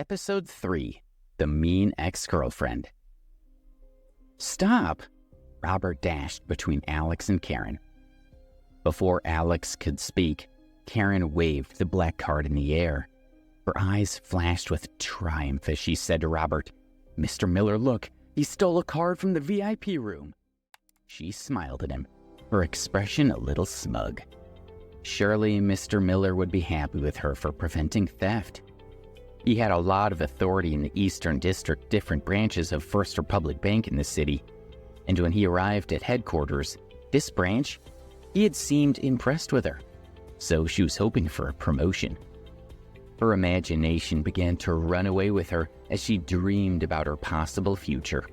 Episode 3, The Mean Ex-Girlfriend. "Stop!" Robert dashed between Alex and Karen. Before Alex could speak, Karen waved the black card in the air. Her eyes flashed with triumph as she said to Robert, "Mr. Miller, look, he stole a card from the VIP room." She smiled at him, her expression a little smug. Surely Mr. Miller would be happy with her for preventing theft. He had a lot of authority in the Eastern District, different branches of First Republic Bank in the city, and when he arrived at headquarters, this branch, he had seemed impressed with her, so she was hoping for a promotion. Her imagination began to run away with her as she dreamed about her possible future.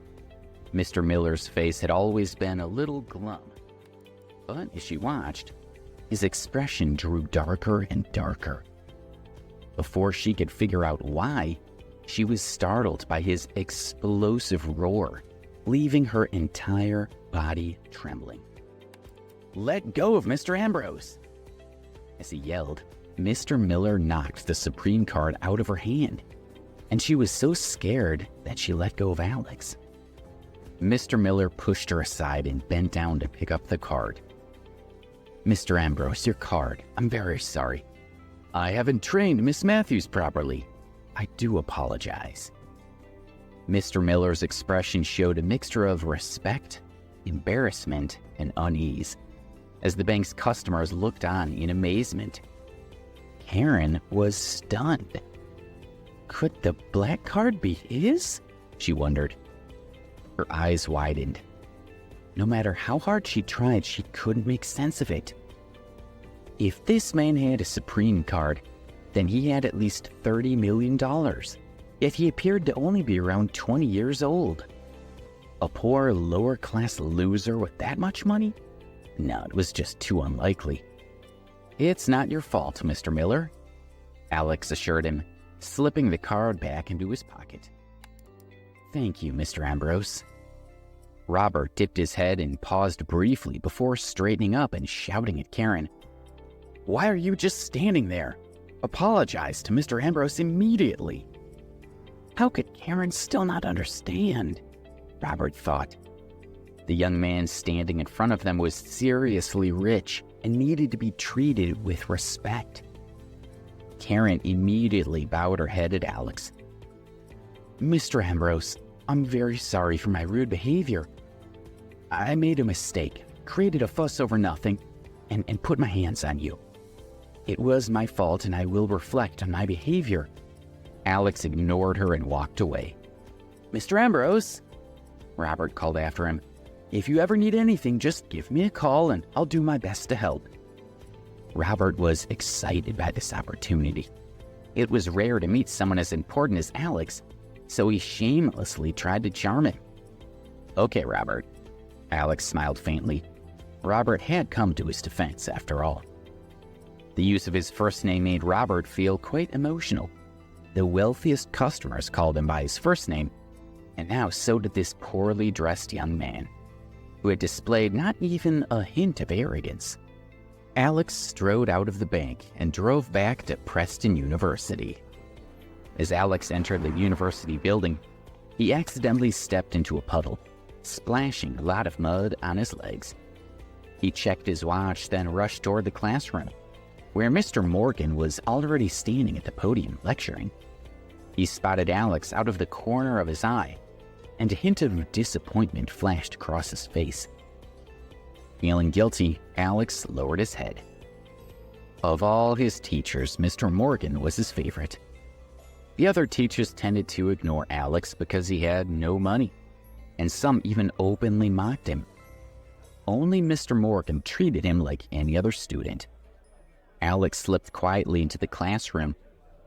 Mr. Miller's face had always been a little glum, but as she watched, his expression drew darker and darker. Before she could figure out why, she was startled by his explosive roar, leaving her entire body trembling. "Let go of Mr. Ambrose!" As he yelled, Mr. Miller knocked the Supreme card out of her hand, and she was so scared that she let go of Alex. Mr. Miller pushed her aside and bent down to pick up the card. "Mr. Ambrose, your card. I'm very sorry. I haven't trained Miss Matthews properly. I do apologize." Mr. Miller's expression showed a mixture of respect, embarrassment, and unease, as the bank's customers looked on in amazement. Karen was stunned. Could the black card be his? She wondered. Her eyes widened. No matter how hard she tried, she couldn't make sense of it. If this man had a Supreme card, then he had at least $30 million, yet he appeared to only be around 20 years old. A poor, lower-class loser with that much money? No, it was just too unlikely. "It's not your fault, Mr. Miller," Alex assured him, slipping the card back into his pocket. "Thank you, Mr. Ambrose." Robert dipped his head and paused briefly before straightening up and shouting at Karen, "Why are you just standing there? Apologize to Mr. Ambrose immediately." How could Karen still not understand? Robert thought. The young man standing in front of them was seriously rich and needed to be treated with respect. Karen immediately bowed her head at Alex. "Mr. Ambrose, I'm very sorry for my rude behavior. I made a mistake, created a fuss over nothing, and put my hands on you. It was my fault, and I will reflect on my behavior." Alex ignored her and walked away. "Mr. Ambrose," Robert called after him, "if you ever need anything, just give me a call and I'll do my best to help." Robert was excited by this opportunity. It was rare to meet someone as important as Alex, so he shamelessly tried to charm him. "Okay, Robert." Alex smiled faintly. Robert had come to his defense, after all. The use of his first name made Robert feel quite emotional. The wealthiest customers called him by his first name, and now so did this poorly dressed young man, who had displayed not even a hint of arrogance. Alex strode out of the bank and drove back to Preston University. As Alex entered the university building, he accidentally stepped into a puddle, splashing a lot of mud on his legs. He checked his watch, then rushed toward the classroom, where Mr. Morgan was already standing at the podium lecturing. He spotted Alex out of the corner of his eye, and a hint of disappointment flashed across his face. Feeling guilty, Alex lowered his head. Of all his teachers, Mr. Morgan was his favorite. The other teachers tended to ignore Alex because he had no money, and some even openly mocked him. Only Mr. Morgan treated him like any other student. Alex slipped quietly into the classroom,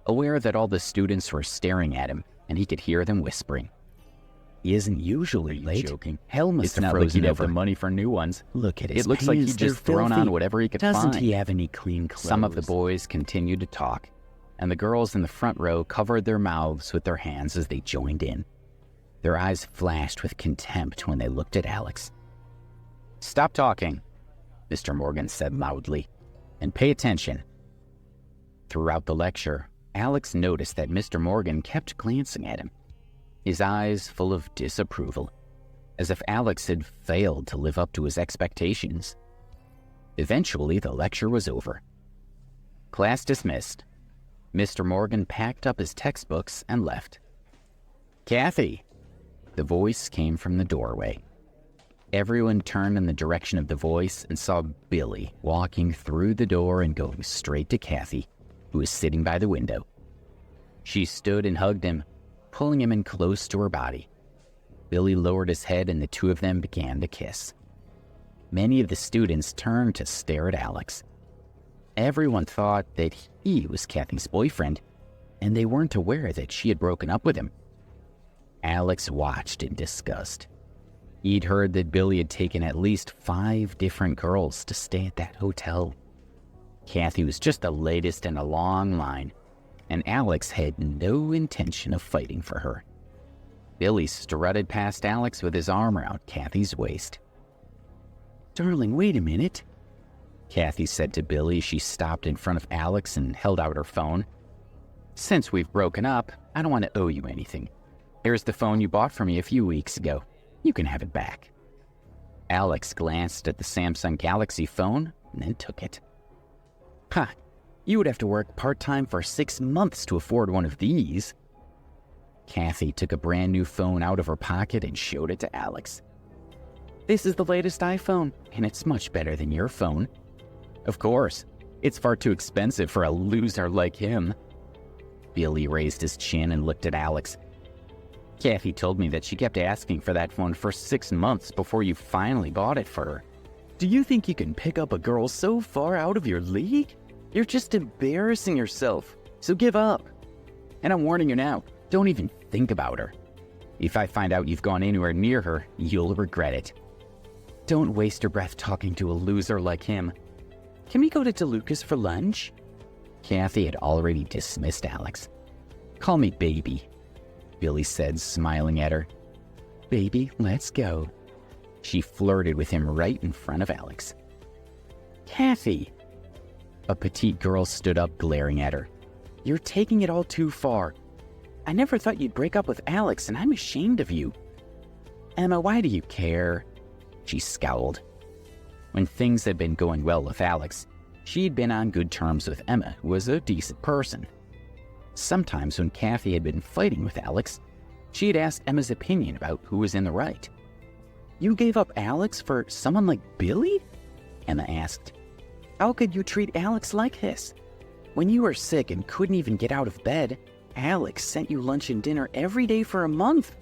aware that all the students were staring at him, and he could hear them whispering. "He isn't usually late. Joking. Hell must It's have not like frozen he'd have over. the money for new ones. Look at his It looks like pants, he'd just they're thrown on filthy. whatever he could Doesn't find." he have any clean clothes? Some of the boys continued to talk, and the girls in the front row covered their mouths with their hands as they joined in. Their eyes flashed with contempt when they looked at Alex. "Stop talking," Mr. Morgan said loudly, "and pay attention." Throughout the lecture, Alex noticed that Mr. Morgan kept glancing at him, his eyes full of disapproval, as if Alex had failed to live up to his expectations. Eventually, the lecture was over. Class dismissed. Mr. Morgan packed up his textbooks and left. "Kathy!" The voice came from the doorway. Everyone turned in the direction of the voice and saw Billy walking through the door and going straight to Kathy, who was sitting by the window. She stood and hugged him, pulling him in close to her body. Billy lowered his head and the two of them began to kiss. Many of the students turned to stare at Alex. Everyone thought that he was Kathy's boyfriend, and they weren't aware that she had broken up with him. Alex watched in disgust. He'd heard that Billy had taken at least 5 different girls to stay at that hotel. Kathy was just the latest in a long line, and Alex had no intention of fighting for her. Billy strutted past Alex with his arm around Kathy's waist. "Darling, wait a minute," Kathy said to Billy as she stopped in front of Alex and held out her phone. "Since we've broken up, I don't want to owe you anything. Here's the phone you bought for me a few weeks ago. You can have it back." Alex glanced at the Samsung Galaxy phone and then took it. "Ha! You would have to work part-time for 6 months to afford one of these." Kathy took a brand new phone out of her pocket and showed it to Alex. "This is the latest iPhone, and it's much better than your phone." "Of course. It's far too expensive for a loser like him." Billy raised his chin and looked at Alex. "Kathy told me that she kept asking for that phone for 6 months before you finally bought it for her. Do you think you can pick up a girl so far out of your league? You're just embarrassing yourself, so give up. And I'm warning you now, don't even think about her. If I find out you've gone anywhere near her, you'll regret it. Don't waste your breath talking to a loser like him. Can we go to DeLucas for lunch?" Kathy had already dismissed Alex. "Call me baby," Billy said, smiling at her. "Baby, let's go." She flirted with him right in front of Alex. "Kathy!" A petite girl stood up, glaring at her. "You're taking it all too far. I never thought you'd break up with Alex, and I'm ashamed of you." "Emma, why do you care?" She scowled. When things had been going well with Alex, she'd been on good terms with Emma, who was a decent person. Sometimes when Kathy had been fighting with Alex, she'd ask Emma's opinion about who was in the right. "You gave up Alex for someone like Billy?" Emma asked. "How could you treat Alex like this? When you were sick and couldn't even get out of bed, Alex sent you lunch and dinner every day for a month.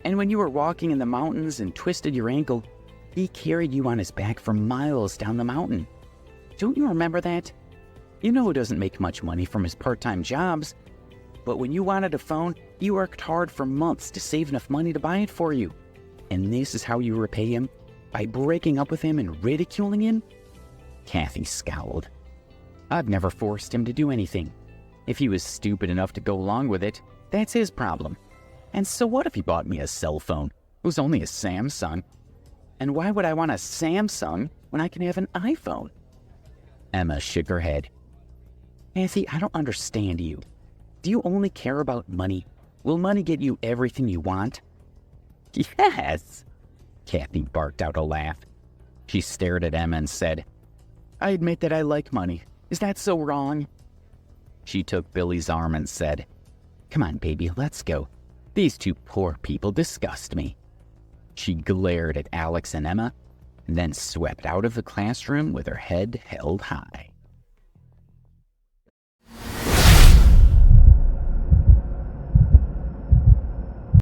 And when you were walking in the mountains and twisted your ankle, he carried you on his back for miles down the mountain. Don't you remember that? You know he doesn't make much money from his part-time jobs, but when you wanted a phone, he worked hard for months to save enough money to buy it for you. And this is how you repay him? By breaking up with him and ridiculing him?" Kathy scowled. "I've never forced him to do anything. If he was stupid enough to go along with it, that's his problem. And so what if he bought me a cell phone? It was only a Samsung. And why would I want a Samsung when I can have an iPhone?" Emma shook her head. "Kathy, I don't understand you. Do you only care about money? Will money get you everything you want?" "Yes!" Kathy barked out a laugh. She stared at Emma and said, "I admit that I like money. Is that so wrong?" She took Billy's arm and said, "Come on, baby, let's go. These two poor people disgust me." She glared at Alex and Emma, and then swept out of the classroom with her head held high.